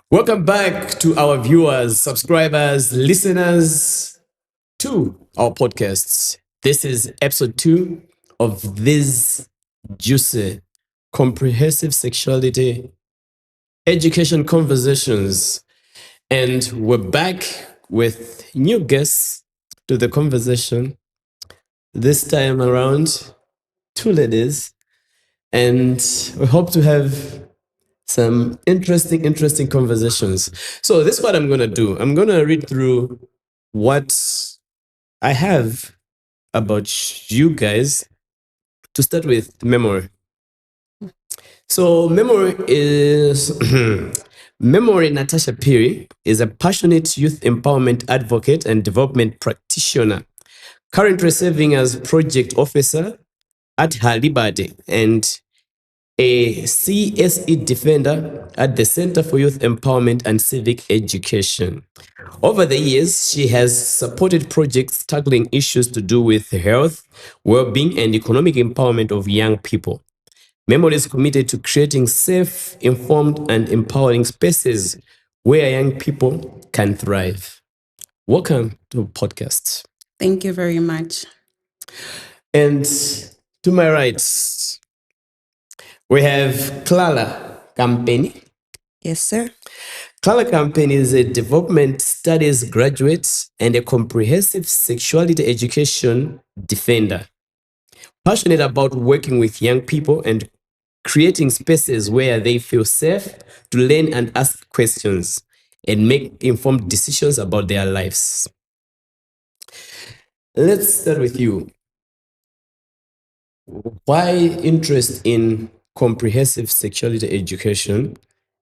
Welcome back to our viewers, subscribers, listeners to our podcasts. This is episode 2 of this juicy, comprehensive sexuality education conversations. And we're back with new guests to the conversation. This time around, two ladies. And we hope to have some interesting conversations. So this is what I'm gonna do. I'm gonna read through what I have about you guys. To start with, memory. So memory is Memory Natasha Piri is a passionate youth empowerment advocate and development practitioner, currently serving as project officer at Halibade and a CSE Defender at the Center for Youth Empowerment and Civic Education. Over the years, she has supported projects tackling issues to do with health, well-being, and economic empowerment of young people. Memory is committed to creating safe, informed, and empowering spaces where young people can thrive. Welcome to podcast. Thank you very much. And to my right, we have Clara Campeni. Yes, sir. Clara Campeni is a development studies graduate and a comprehensive sexuality education defender. Passionate about working with young people and creating spaces where they feel safe to learn and ask questions and make informed decisions about their lives. Let's start with you. Why interest in comprehensive sexuality education?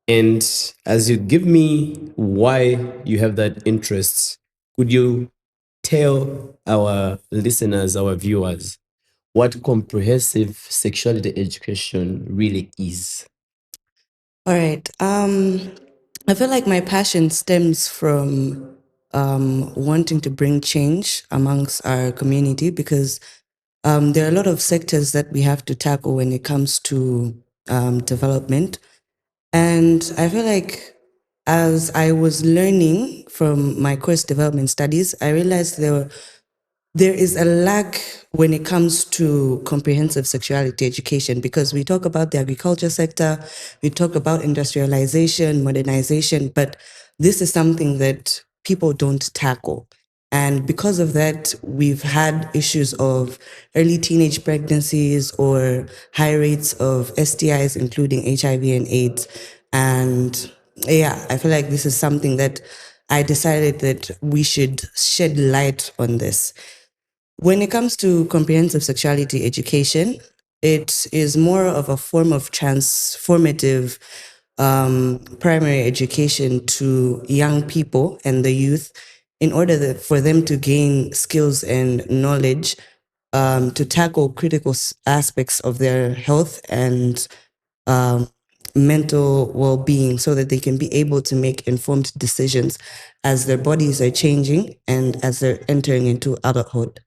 And as you give me why you have that interest, could you tell our listeners, our viewers, what comprehensive sexuality education really is? All right. I feel like my passion stems from wanting to bring change amongst our community because there are a lot of sectors that we have to tackle when it comes to development. And I feel like as I was learning from my course development studies, I realized there is a lack when it comes to comprehensive sexuality education because we talk about the agriculture sector, we talk about industrialization, modernization, but this is something that people don't tackle. And because of that, we've had issues of early teenage pregnancies or high rates of STIs, including HIV and AIDS. And yeah, I feel like this is something that I decided that we should shed light on this. When it comes to comprehensive sexuality education, it is more of a form of transformative primary education to young people and the youth in order for them to gain skills and knowledge to tackle critical aspects of their health and mental well-being so that they can be able to make informed decisions as their bodies are changing and as they're entering into adulthood.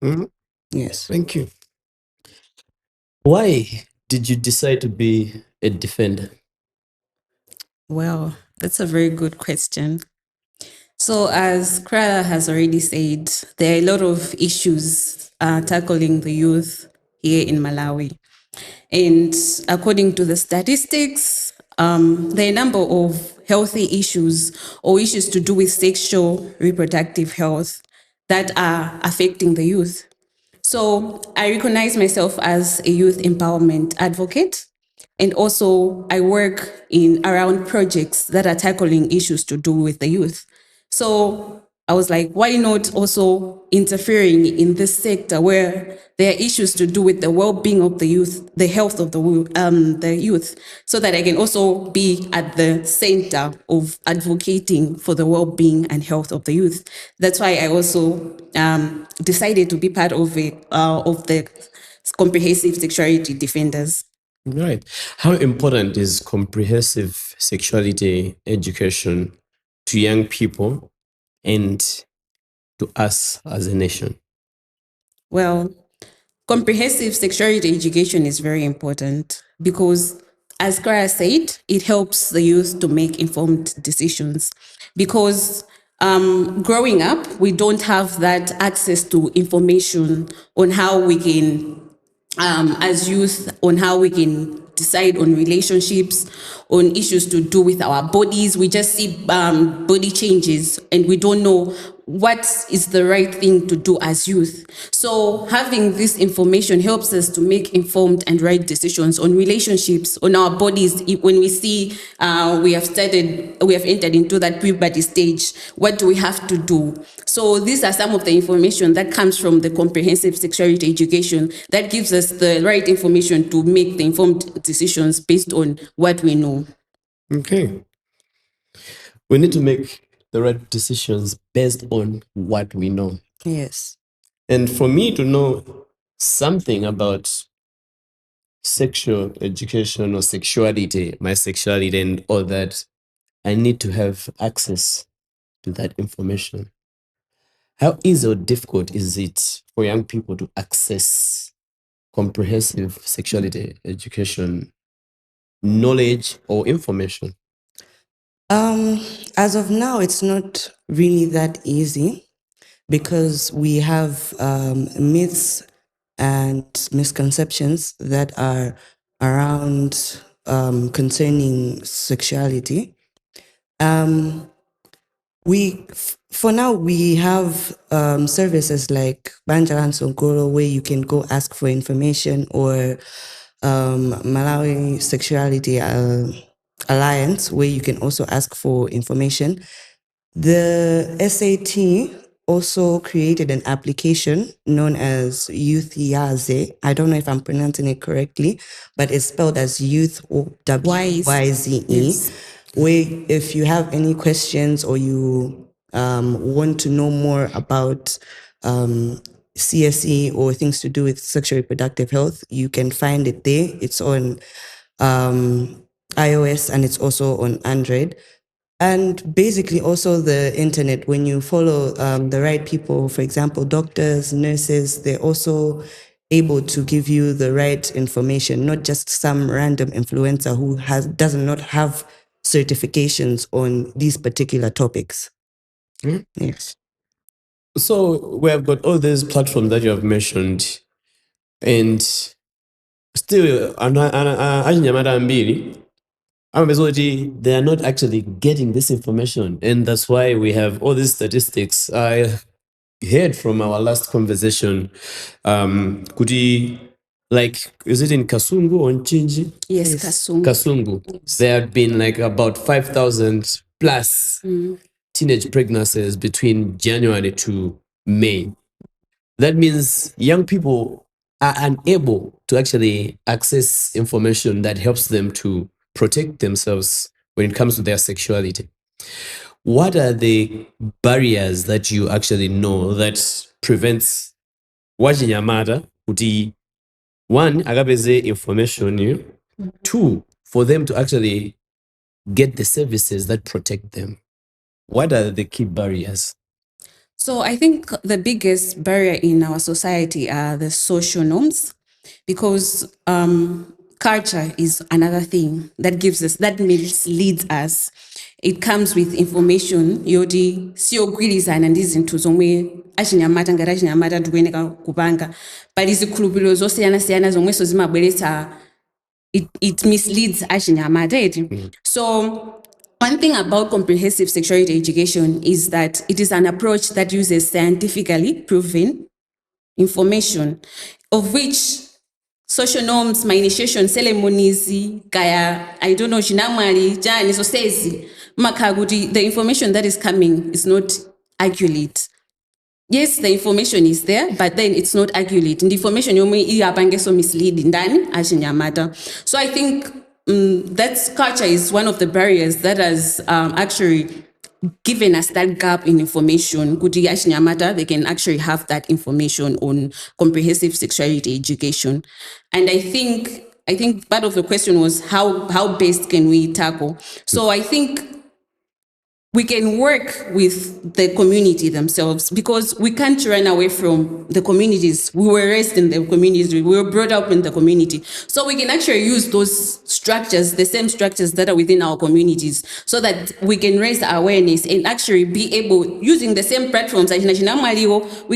Mhm. Yes. Thank you. Why did you decide to be a defender? Well, that's a very good question. So, as Krala has already said, there are a lot of issues tackling the youth here in Malawi. And according to the statistics, there are a number of healthy issues or issues to do with sexual reproductive health that are affecting the youth. So I recognize myself as a youth empowerment advocate. And also I work in around projects that are tackling issues to do with the youth. So I was like, why not also interfering in this sector where there are issues to do with the well-being of the youth, the health of the youth, so that I can also be at the center of advocating for the well-being and health of the youth. That's why I also decided to be part of the comprehensive sexuality defenders. Right. How important is comprehensive sexuality education to young people and to us as a nation? Well, comprehensive sexuality education is very important because as Clara said, it helps the youth to make informed decisions because growing up, we don't have that access to information on how we can, as youth, on how we can decide on relationships, on issues to do with our bodies. We just see body changes and we don't know what is the right thing to do as youth. So having this information helps us to make informed and right decisions on relationships, on our bodies. When we see we have entered into that puberty stage, what do we have to do? So these are some of the information that comes from the comprehensive sexuality education that gives us the right information to make the informed decisions based on what we know. Okay. We need to make the right decisions based on what we know. Yes. And for me to know something about sexual education or sexuality, my sexuality and all that, I need to have access to that information. How easy or difficult is it for young people to access comprehensive sexuality education knowledge or information? As of now, it's not really that easy because we have myths and misconceptions that are around concerning sexuality. For now, we have services like Banjalan Sonkoro where you can go ask for information, or Malawi Sexuality Alliance where you can also ask for information. The SAT also created an application known as Youth CSE. I don't know if I'm pronouncing it correctly, but it's spelled as Youth WYZE. Yes. Where if you have any questions or you want to know more about CSE or things to do with sexual reproductive health, you can find it there. It's on iOS and it's also on Android. And basically also the internet, when you follow the right people, for example, doctors, nurses, they're also able to give you the right information, not just some random influencer who does not have certifications on these particular topics. Yes. So we have got all these platforms that you have mentioned, and still, achinyamata ambiri amapeza kuti they are not actually getting this information, and that's why we have all these statistics. I heard from our last conversation, kuti, like, is it in Kasungu or Nchinji? Yes, Yes. Kasungu. Kasungu. There have been like about 5,000 plus teenage pregnancies between January to May. That means young people are unable to actually access information that helps them to protect themselves when it comes to their sexuality. What are the barriers that you actually know that prevents wachinyamata kuti, one, akapeze information, two, for them to actually get the services that protect them? What are the key barriers? So I think the biggest barrier in our society are the social norms, because culture is another thing that misleads us. It comes with information yoti siyogwirizana ndizinto zomwe achinyamata ngati achinyamata tikuyeneka kupanga, but izikhulupiriro zosiyana-siyana zomweso zimabweretsa it misleads achinyamata. So one thing about comprehensive sexuality education is that it is an approach that uses scientifically proven information, of which social norms, my initiation ceremonies, kaya, I don't know, chinamwali, jani, so says, makaguti, the information that is coming is not accurate. Yes, the information is there, but then it's not accurate. And the information you may so misleading than achinyamata. So I think that culture is one of the barriers that has actually given us that gap in information. Kuti achinyamata, they can actually have that information on comprehensive sexuality education. And I think part of the question was how best can we tackle? So I think we can work with the community themselves, because we can't run away from the communities. We were raised in the communities, we were brought up in the community. So we can actually use those structures, the same structures that are within our communities, so that we can raise awareness and actually be able, using the same platforms, we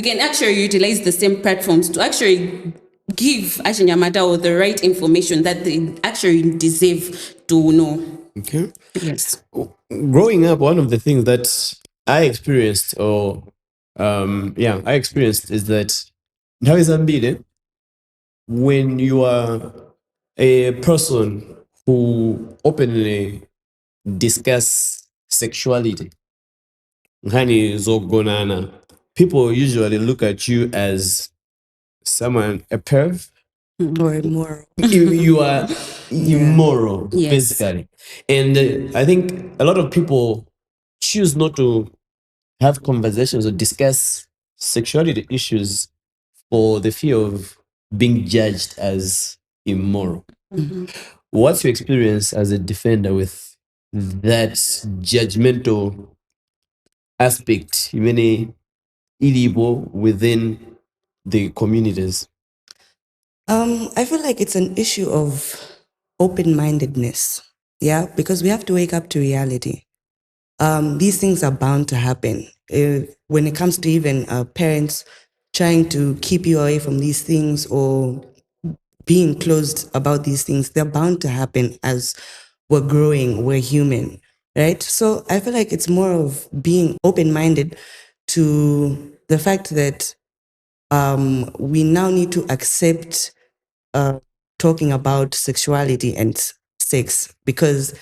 can actually utilize the same platforms to actually give Ashinyamata the right information that they actually deserve to know. Okay. Yes. Growing up, one of the things that I experienced, is that now is ambile when you are a person who openly discuss sexuality, nkhani zokugonana, people usually look at you as someone, a perv. Or immoral. You are immoral, Yes. basically. And I think a lot of people choose not to have conversations or discuss sexuality issues for the fear of being judged as immoral. What's your experience as a defender with that judgmental aspect, even illegal within the communities? I feel like it's an issue of open-mindedness. Yeah, because we have to wake up to reality. These things are bound to happen. When it comes to even parents trying to keep you away from these things or being closed about these things, they're bound to happen as we're growing, we're human, right? So I feel like it's more of being open-minded to the fact that we now need to accept talking about sexuality and sex, because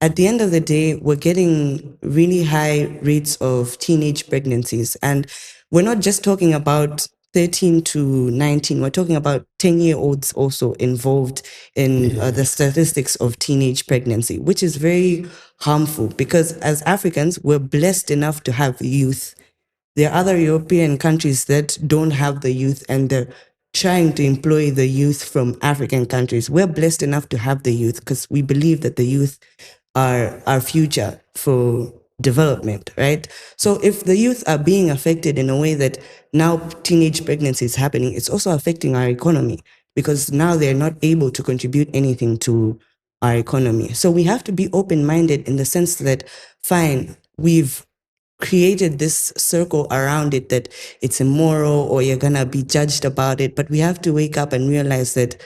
at the end of the day, we're getting really high rates of teenage pregnancies. And we're not just talking about 13 to 19, we're talking about 10-year-olds also involved in the statistics of teenage pregnancy, which is very harmful, because as Africans, we're blessed enough to have youth. There are other European countries that don't have the youth, and they're trying to employ the youth from African countries. We're blessed enough to have the youth because we believe that the youth are our future for development, right? So if the youth are being affected in a way that now teenage pregnancy is happening, it's also affecting our economy, because now they're not able to contribute anything to our economy. So we have to be open-minded in the sense that, fine, we've created this circle around it that it's immoral or you're gonna be judged about it, but we have to wake up and realize that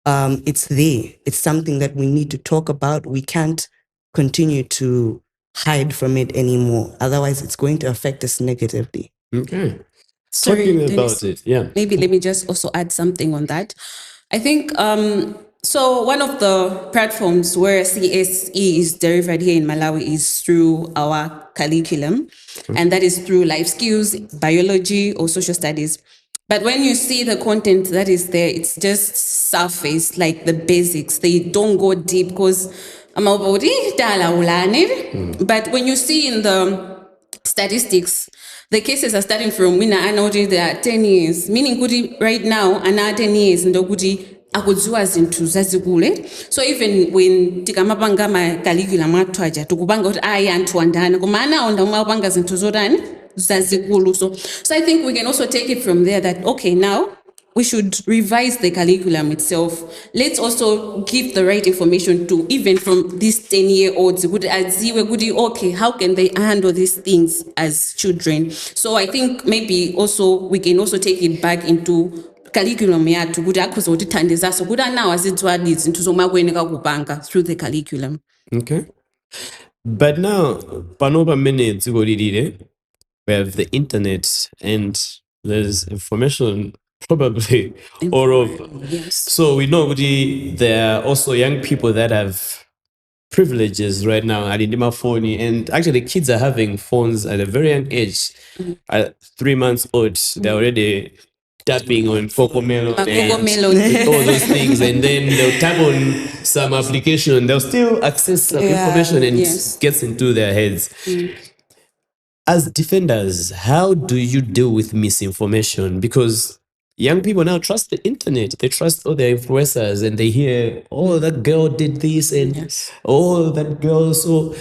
it's there. It's something that we need to talk about. We can't continue to hide from it anymore. Otherwise, it's going to affect us negatively. Okay. Sorry, Talking Dennis, about it, yeah. maybe let me just also add something on that. I think so one of the platforms where CSE is delivered here in Malawi is through our curriculum, and that is through life skills, biology, or social studies. But when you see the content that is there, it's just surface, like the basics. They don't go deep because but when you see in the statistics, the cases are starting from when I know there are 10 years, meaning right now, another 10 years, and akudziwa zinthu zazikule. So even when tikamapanga curriculum atwaja tukupanga kuti ayi anthu andana koma anaonda umapanga zinthu zotani zazikulu. So I think we can also take it from there that, okay, now we should revise the curriculum itself. Let's also give the right information to even from these 10-year-olds. Okay, how can they handle these things as children? So I think maybe also we can also take it back into curriculum yathu kuti akhuza kuti thandizaso kuti anawo azidzwadi zinthu zomwe akuyeneka kupanga through the curriculum. Okay. But now, pano pamene dziko lilire, we have the internet and there's information probably all over. Yes. So we know kuti there are also young people that have privileges right now, alindima phone, and actually kids are having phones at a very young age. At 3 months old, they're already tapping on Cocomelon and all those things, and then they'll tap on some application, they'll still access some information and gets into their heads. As defenders, how do you deal with misinformation? Because young people now trust the internet. They trust all their influencers and they hear, oh, that girl did this and oh, that girl. So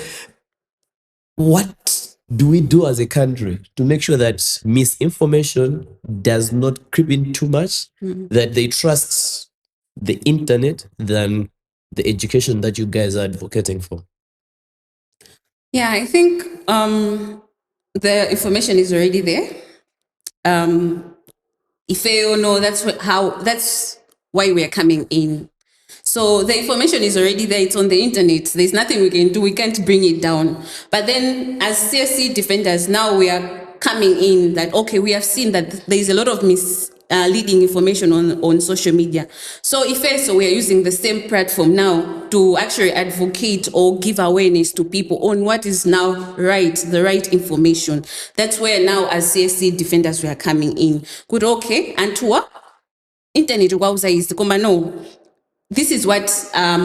what do we do as a country to make sure that misinformation does not creep in too much, that they trust the internet than the education that you guys are advocating for? Yeah, I think the information is already there. If you know, that's why we're coming in. So the information is already there. It's on the internet. There's nothing we can do. We can't bring it down. But then as CSE defenders, now we are coming in that, okay, we have seen that there's a lot of misleading information on social media. So we are using the same platform now to actually advocate or give awareness to people on what is now the right information. That's where now as CSE defenders, we are coming in. Good, okay, and to what? Internet is no. This is what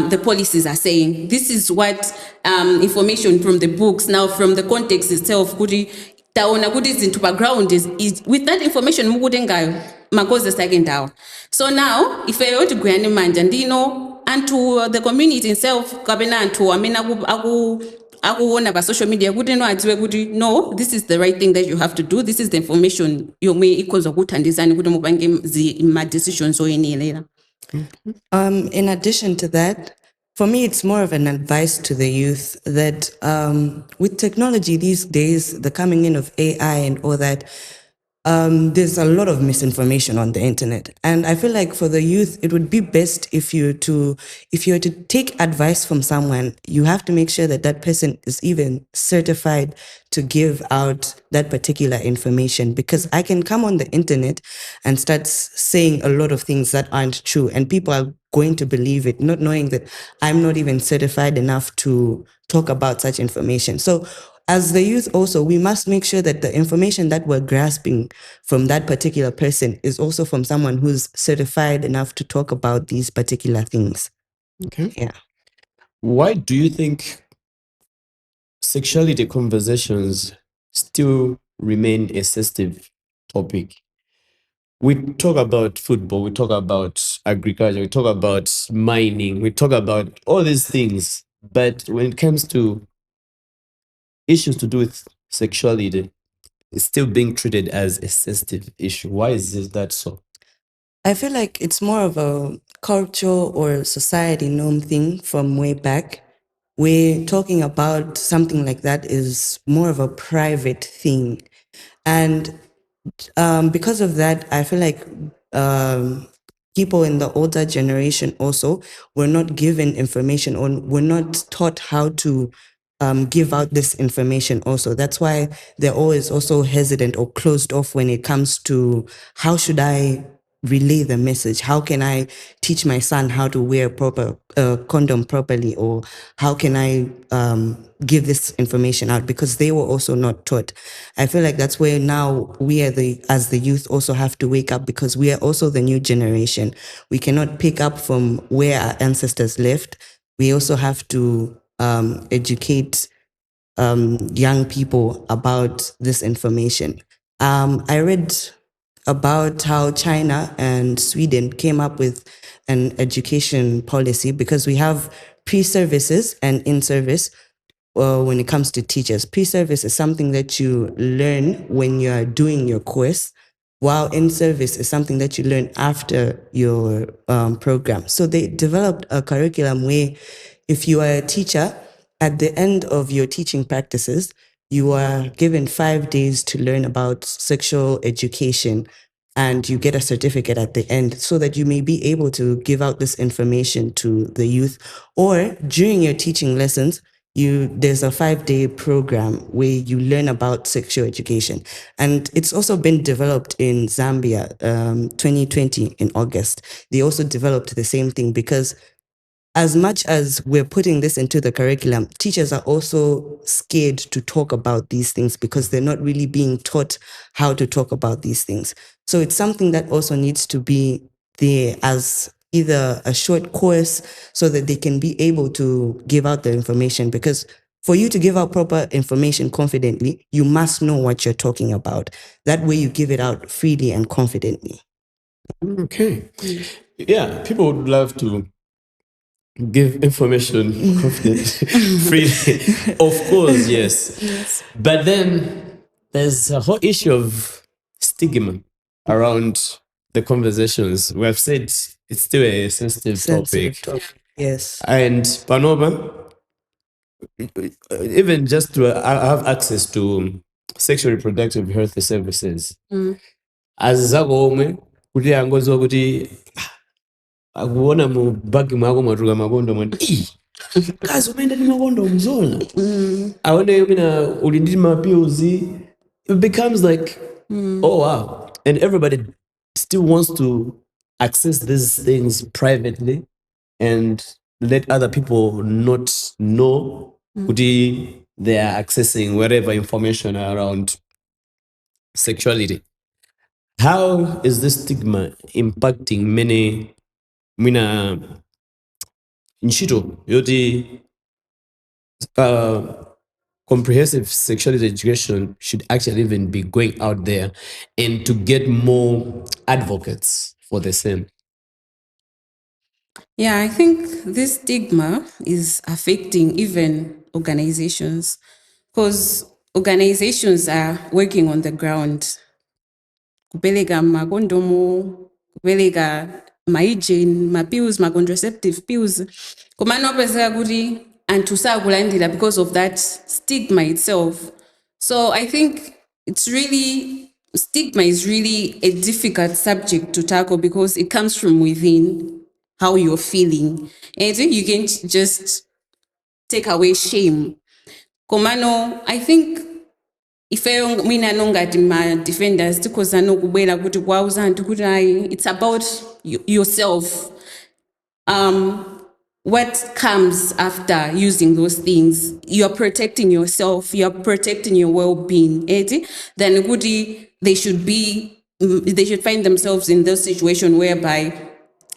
the policies are saying. This is what information from the books, now from the context itself, taona kuti into background is with that information mukutengayo makoze sakendawo. So now if I want to go manje ndino and to the community itself kapena anthu amene akuona pa social media kuti no adziwe kuti no, this is the right thing that you have to do, this is the information yomwe ikhoza kuthandizani kuti mupange ma decisions oyenera. In addition to that, for me, it's more of an advice to the youth that with technology these days, the coming in of AI and all that, there's a lot of misinformation on the internet. And I feel like for the youth, it would be best if you were to take advice from someone, you have to make sure that that person is even certified to give out that particular information. Because I can come on the internet and start saying a lot of things that aren't true, and people are going to believe it, not knowing that I'm not even certified enough to talk about such information. So as the youth also, we must make sure that the information that we're grasping from that particular person is also from someone who's certified enough to talk about these particular things. Okay. Yeah. Why do you think sexuality conversations still remain a sensitive topic? We talk about football, we talk about agriculture, we talk about mining, we talk about all these things. But when it comes to issues to do with sexuality, it's still being treated as a sensitive issue. Why is that so? I feel like it's more of a cultural or society norm thing from way back. We're talking about something like that is more of a private thing. And because of that, I feel like people in the older generation also were not given information or were not taught how to give out this information also. That's why they're always also hesitant or closed off when it comes to how should I relay the message? How can I teach my son how to wear proper condom properly, or how can I give this information out? Because they were also not taught. I feel like that's where now we as the youth also have to wake up, because we are also the new generation. We cannot pick up from where our ancestors left. We also have to educate young people about this information. I read about how China and Sweden came up with an education policy, because we have pre-services and in-service when it comes to teachers. Pre-service is something that you learn when you're doing your course, while in-service is something that you learn after your program. So they developed a curriculum where if you are a teacher, at the end of your teaching practices, you are given 5 days to learn about sexual education, and you get a certificate at the end so that you may be able to give out this information to the youth. Or during your teaching lessons, there's a 5-day program where you learn about sexual education. And it's also been developed in Zambia, 2020 in August. They also developed the same thing, because as much as we're putting this into the curriculum, teachers are also scared to talk about these things because they're not really being taught how to talk about these things. So it's something that also needs to be there as either a short course so that they can be able to give out the information, because for you to give out proper information confidently, you must know what you're talking about. That way you give it out freely and confidently. Okay. Yeah, people would love to give information freely. Of course, yes. But then there's a whole issue of stigma around the conversations. We have said it's still a sensitive Sensitive topic. topic. Yes. And Panova, even just to have access to sexual reproductive health services, as zagomwe kuti angozwa kuti akuona mu bagi mwako mwatuluka makondo mwati kazi umeenda ndi makondo mzona aone mina uli ndi mapills. It becomes like oh wow, and everybody still wants to access these things privately and let other people not know kuti they are accessing whatever information around sexuality. How is this stigma impacting many mina ntchito yoti comprehensive sexuality education should actually even be going out there and to get more advocates for the same? Yeah, I think this stigma is affecting even organizations because organizations are working on the ground. Kupeleka makondomo, kupeleka ma-hygiene, ma-pills, ma-contraceptive pills. Kumano opezeka kuti anthu sakulandira because of that stigma itself. So I think stigma is really a difficult subject to tackle because it comes from within, how you're feeling. And I think you can't just take away shame. Komano, I think ife mina nongati ma defenders tikozana kubwera kuti kwauza anthu kuti ayi it's about yourself. What comes after using those things? You're protecting yourself, you're protecting your well-being. Then they should find themselves in those situations whereby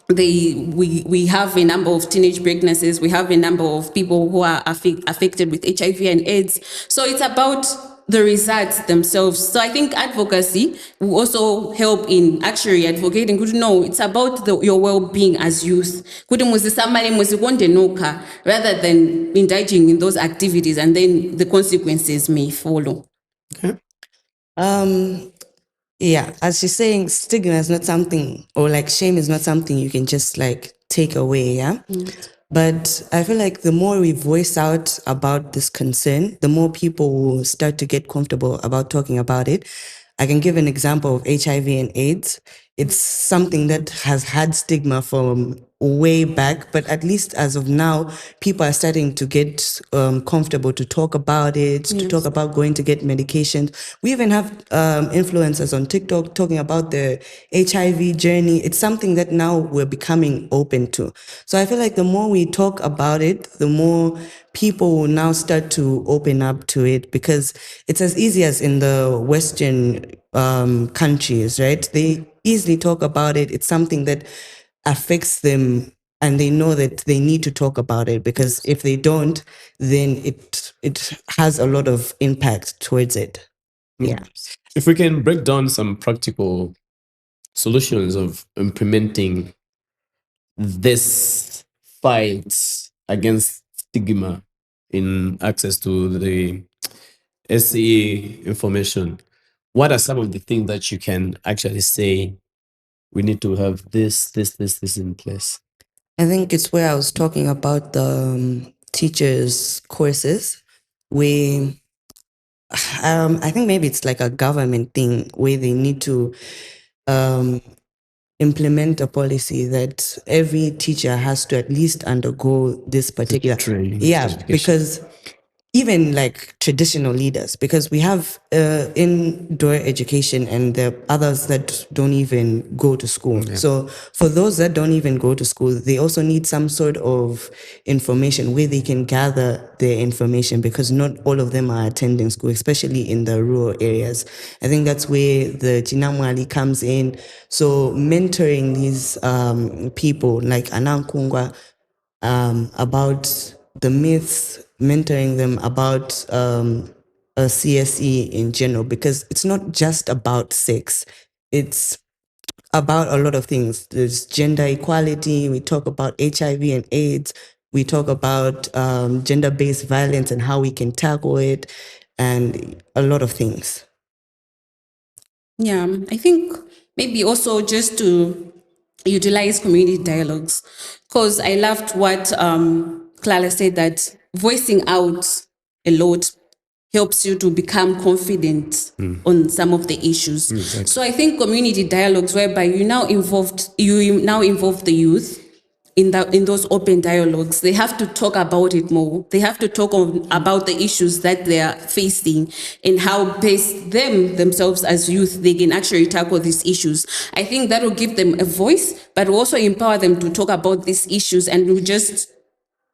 we have a number of teenage pregnancies, we have a number of people who are affected with HIV and AIDS. So it's about the results themselves. So I think advocacy will also help in actually advocating. No, it's about your well-being as youth. Rather than indulging in those activities and then the consequences may follow. Okay. Yeah, as she's saying, stigma is not something, or like shame is not something you can just like take away, yeah? But I feel like the more we voice out about this concern, the more people will start to get comfortable about talking about it. I can give an example of HIV and AIDS. It's something that has had stigma from way back, but at least as of now, people are starting to get comfortable to talk about it, to talk about going to get medications. We even have influencers on TikTok talking about the HIV journey. It's something that now we're becoming open to. So I feel like the more we talk about it, the more people will now start to open up to it, because it's as easy as in the Western countries, right? They easily talk about it. It's something that affects them and they know that they need to talk about it, because if they don't, then it has a lot of impact towards it. Yeah. If we can break down some practical solutions of implementing this fight against stigma in access to the SE information, what are some of the things that you can actually say we need to have this in place? I think it's where I was talking about the teachers' courses, where I think maybe it's like a government thing where they need to implement a policy that every teacher has to at least undergo this particular training. Yeah, education. because even like traditional leaders, because we have indoor education and there are others that don't even go to school. Yeah. So for those that don't even go to school, they also need some sort of information where they can gather their information, because not all of them are attending school, especially in the rural areas. I think that's where the Chinamwali comes in. So mentoring these people like Anankungwa about the myths, mentoring them about a CSE in general, because it's not just about sex. It's about a lot of things. There's gender equality. We talk about HIV and AIDS. We talk about gender-based violence and how we can tackle it, and a lot of things. Yeah, I think maybe also just to utilize community dialogues, because I loved what Clara said, that voicing out a lot helps you to become confident on some of the issues. Exactly. So I think community dialogues, whereby you now involve the youth in those open dialogues. They have to talk about it more. They have to talk about the issues that they are facing and how best themselves as youth they can actually tackle these issues. I think that will give them a voice, but will also empower them to talk about these issues, and will just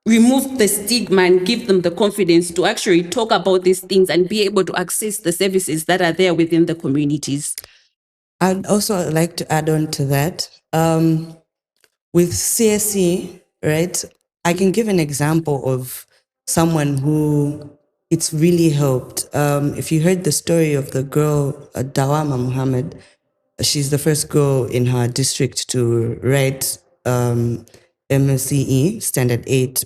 remove the stigma and give them the confidence to actually talk about these things and be able to access the services that are there within the communities. I'd also like to add on to that. With CSE, right, I can give an example of someone who it's really helped. If you heard the story of the girl, Dawama Muhammad, she's the first girl in her district to write MSCE Standard 8.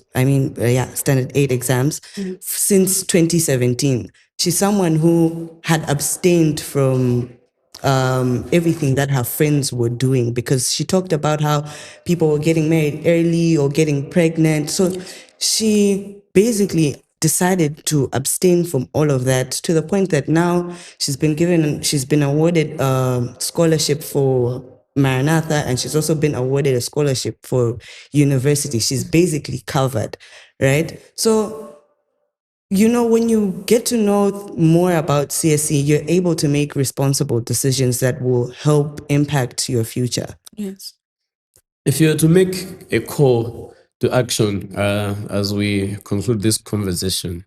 Standard 8 exams since 2017. She's someone who had abstained from everything that her friends were doing, because she talked about how people were getting married early or getting pregnant. So she basically decided to abstain from all of that, to the point that now she's been awarded a scholarship for Maranatha, and she's also been awarded a scholarship for university. She's basically covered, right? So when you get to know more about CSE, you're able to make responsible decisions that will help impact your future. Yes. If you were to make a call to action as we conclude this conversation,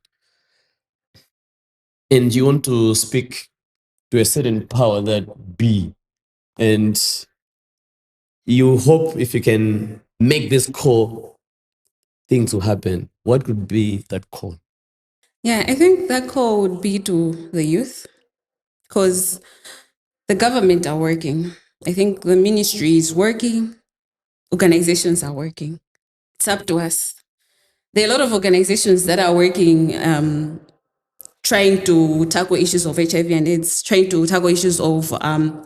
and you want to speak to a certain power that be, and you hope if you can make this call, things will happen, what could be that call? Yeah, I think that call would be to the youth, because the government are working. I think the ministry is working, organizations are working. It's up to us. There are a lot of organizations that are working, trying to tackle issues of HIV and AIDS, trying to tackle issues of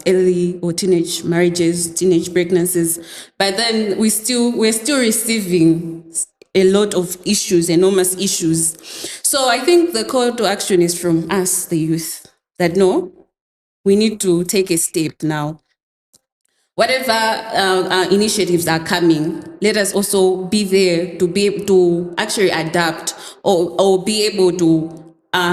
early or teenage marriages, teenage pregnancies. But then we're still receiving a lot of issues, enormous issues. So I think the call to action is from us, the youth, that no, we need to take a step now. Whatever initiatives are coming, let us also be there to be able to actually adapt, or be able to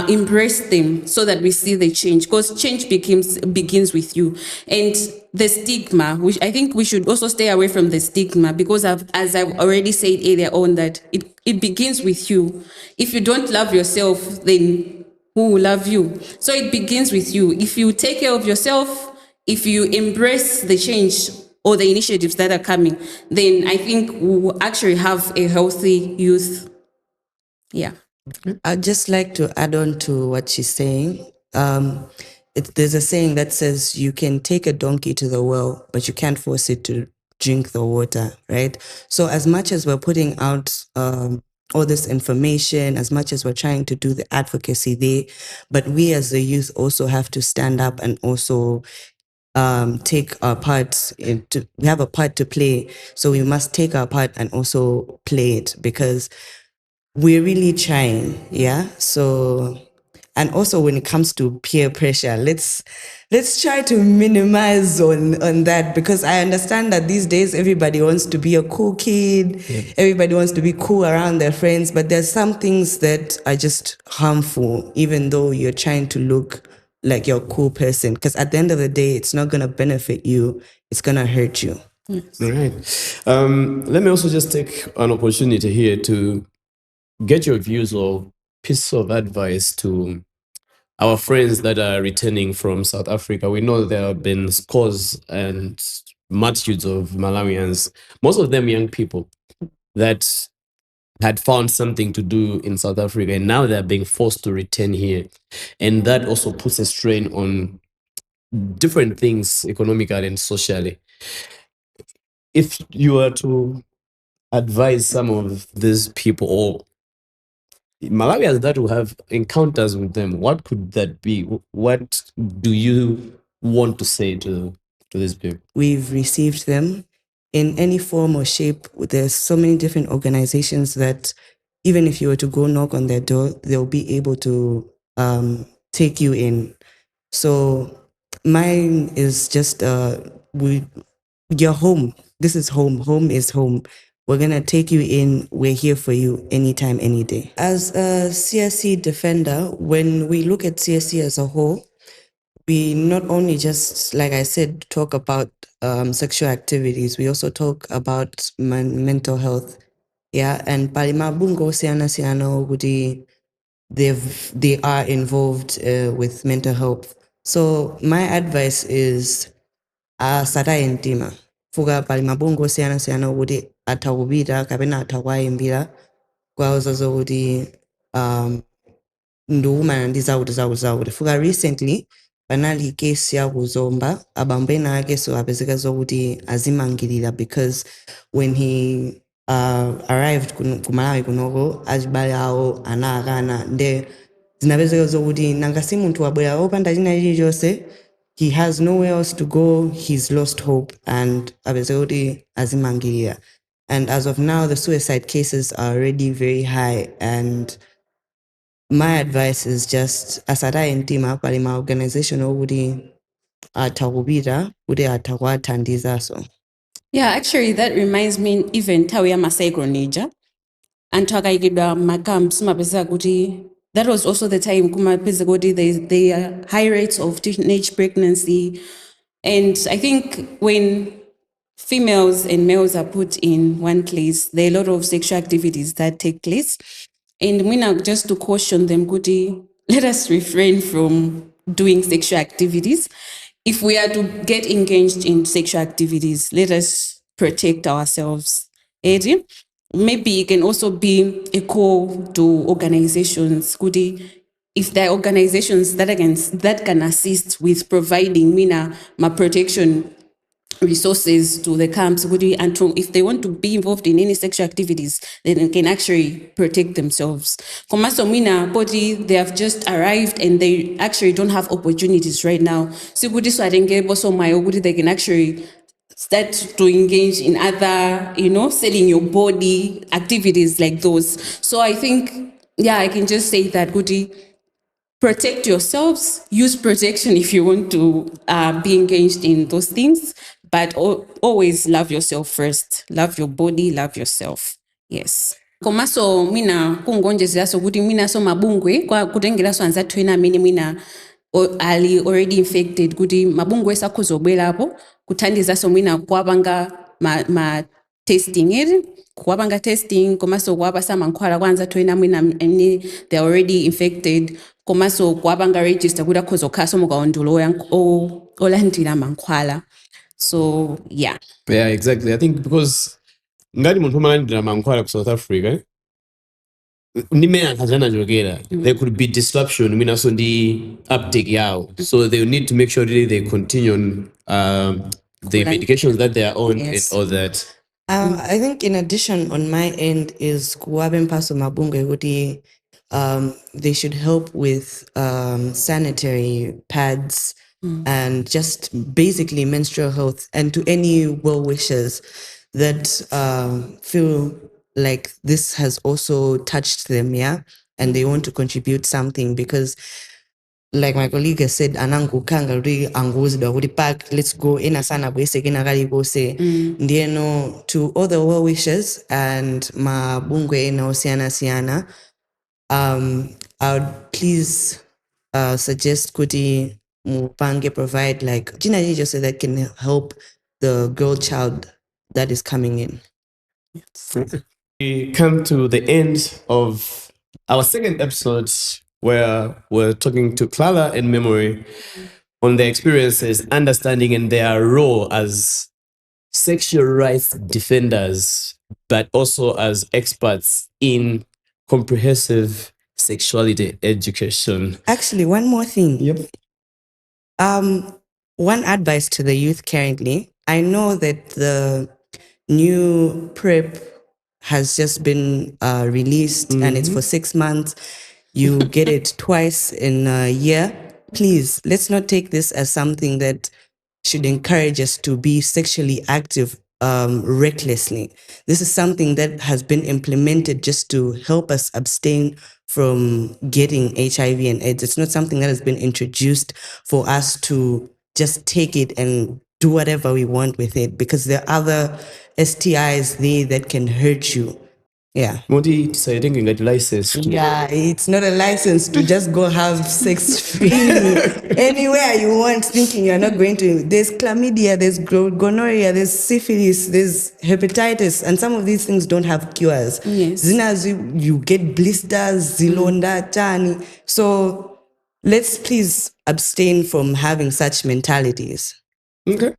embrace them, so that we see the change, because change begins with you. And the stigma, which I think we should also stay away from the stigma, because as I've already said earlier on, that it begins with you. If you don't love yourself, then who will love you? So it begins with you. If you take care of yourself, if you embrace the change or the initiatives that are coming, then I think we will actually have a healthy youth. Yeah. I'd just like to add on to what she's saying. There's a saying that says you can take a donkey to the well, but you can't force it to drink the water, right? So as much as we're putting out all this information, as much as we're trying to do the advocacy there, but we as the youth also have to stand up and also take our part. We have a part to play, so we must take our part and also play it, because we're really trying. Yeah. So, and also when it comes to peer pressure, let's try to minimize on that, because I understand that these days everybody wants to be a cool kid. Yeah. Everybody wants to be cool around their friends, but there's some things that are just harmful, even though you're trying to look like you're a cool person, because at the end of the day, it's not going to benefit you. It's going to hurt you. Yes. All right. Let me also just take an opportunity here to get your views or pieces of advice to our friends that are returning from South Africa. We know there have been scores and multitudes of Malawians, most of them young people, that had found something to do in South Africa, and now they're being forced to return here. And that also puts a strain on different things economically and socially. If you were to advise some of these people or Malawians that will have encounters with them, what could that be? What do you want to say to these people? We've received them in any form or shape. There's so many different organizations that even if you were to go knock on their door, they'll be able to take you in. So mine is just you're home. This is home. Home is home. We're gonna take you in. We're here for you anytime, any day. As a CSE defender, when we look at CSE as a whole, we not only just, like I said, talk about sexual activities, we also talk about mental health. Yeah, and Palimabungo Siana Siano Gudi, they are involved with mental health. So my advice is sata entima. Fuga Palimabungo Siana Siano Gudi atawubira, kabena atawayimbira, kwa uzazo Gudi nduma ndizawuti fuka recently panali case yakuzomba abambena ake so apezeka zokuti azimangirira because when he arrived kumalawi kunoko achibale awo anakana nde zinapezeka zokuti nanga si munthu wabwera opanda china chilichonse, he has nowhere else to go, he's lost hope, and apezeka kuti azimangirira. And as of now the suicide cases are already very high, and my advice is just asata entima pali ma organization okuti atakubira kuti atakwathandiza so. Yeah, actually, that reminds me even nthawi ya masaiko nija anthu akayikidwa macamps mapeza kuti that was also the time kumapeza kuti they are high rates of teenage pregnancy, and I think when females and males are put in one place, there are a lot of sexual activities that take place. And just to caution them, Kuti, let us refrain from doing sexual activities. If we are to get engaged in sexual activities, let us protect ourselves. Maybe it can also be a call to organizations, Kuti, if there are organizations that can assist with providing my protection resources to the camps, and if they want to be involved in any sexual activities, then they can actually protect themselves. They have just arrived and they actually don't have opportunities right now. So they can actually start to engage in other, selling your body activities like those. So I think, I can just say that protect yourselves, use protection if you want to be engaged in those things, but always love yourself first. Love your body, love yourself. Yes. Komaso kungonjezeraso kuti so mabungwe kwa kutengeraso anzathu ena amene ali already infected kuti mabungwe sakuzobwerapo kuthandizaso kuwapanga ma testing kuwapanga testing komaso kuwapasa mankhwala kwa anzathu ena they are already infected komaso kuwapanga register kuti akhozokhaso mukaondulo olandira mankhwala. So yeah, exactly. I think because ngati munthu amalandira mankhwala ku South Africa there could be disruption so the uptake yawo, so they need to make sure that they continue on the medications that they are on. Yes. And all that. I think in addition on my end is kuwabe mpaso mabungwe kuti they should help with sanitary pads and just basically menstrual health, and to any well-wishers that feel like this has also touched them, and they want to contribute something, because like my colleague has said, anangu kanga ri anguzidwa kuti pack, let's go ina sana bwese kina kali bose ndieno to all the well-wishers and mabungwe ena siana I would please suggest kuti mupange provide like Gina just said that can help the girl child that is coming in. We come to the end of our second episode where we're talking to Clara and Memory on their experiences, understanding, and their role as sexual rights defenders, but also as experts in comprehensive sexuality education. Actually, one more thing. Yep. one advice to the youth currently, I know that the new PrEP has just been released and it's for 6 months. You get it twice in a year. Please, let's not take this as something that should encourage us to be sexually active recklessly. This is something that has been implemented just to help us abstain from getting HIV and AIDS. It's not something that has been introduced for us to just take it and do whatever we want with it, because there are other STIs there that can hurt you. Yeah. Modi deciding to get license. Yeah, it's not a license to just go have sex freely anywhere you want, thinking you're not going to. There's chlamydia, there's gonorrhea, there's syphilis, there's hepatitis, and some of these things don't have cures. Yes. Zinas, you get blisters, zilonda, tani. So let's please abstain from having such mentalities. Okay.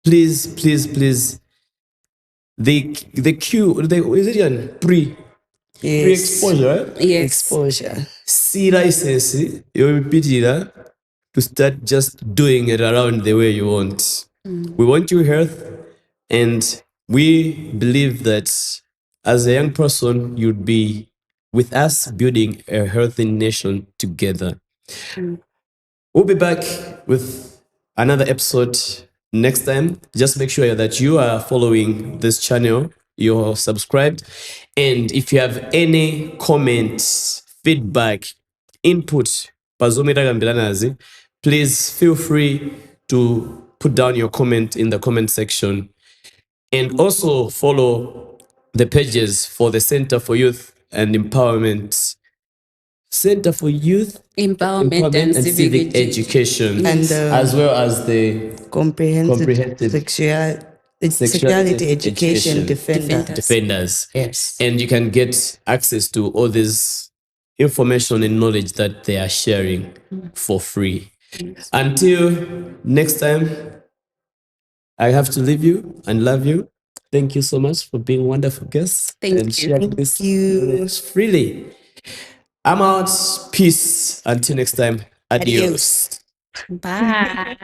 Please. The Q, is it an pre-exposure, right? Yes. Exposure. CYECE, you'll repeat to start just doing it around the way you want. We want your health, and we believe that as a young person, you'd be with us building a healthy nation together. We'll be back with another episode next time. Just make sure that you are following this channel, you're subscribed, and if you have any comments, feedback, input, please feel free to put down your comment in the comment section, and also follow the pages for the Center for Youth and Empowerment, Center for Youth Empowerment and Civic Education, And as well as the comprehensive sexuality education defenders. Yes. And you can get access to all this information and knowledge that they are sharing for free. Until next time, I have to leave you and love you. Thank you so much for being wonderful guests Thank and you. sharing this knowledge freely. I'm out. Peace. Until next time. Adios. Bye.